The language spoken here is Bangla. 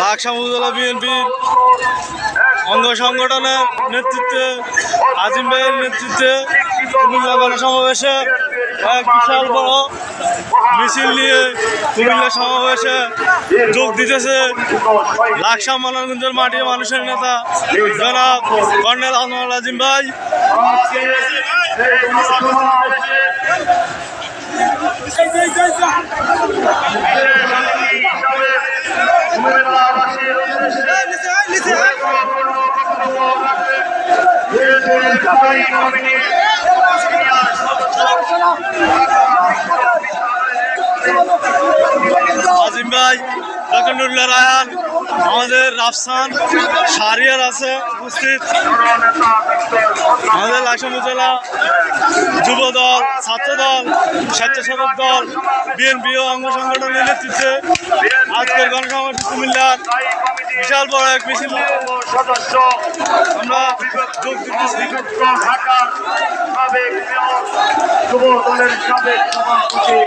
লাকসাম উপজেলা বিএনপির অঙ্গ সংগঠনের নেতৃত্বে আজিম ভাইয়ের নেতৃত্বে কুমিল্লা গণসমাবেশে এক বিশাল বড় মিছিল নিয়ে কুমিল্লা সমাবেশে যোগ দিতেছে লাকসাম মানারগঞ্জের মাটির মানুষের নেতা জনাব কর্নেল আনোয়ার আজিম ভাই। আজিম ভাই, লখনউল্লাহ রায়ান, আমাদের রাফসান শাহরিয়ার আছে উপস্থিত। আমাদের লাকসাম উপজেলা যুব দল, ছাত্র দল, স্বেচ্ছাসেবক দল, বিএনপি ও অঙ্গ সংগঠনের নেতৃত্বে আজকের গণসমাবেশ কুমিল্লার বিশাল বড় এক মিছিল সদস্য আমরা যোগ দিতেছি। ঢাকার সাবেক যুব দলের সাবেক সভাপতি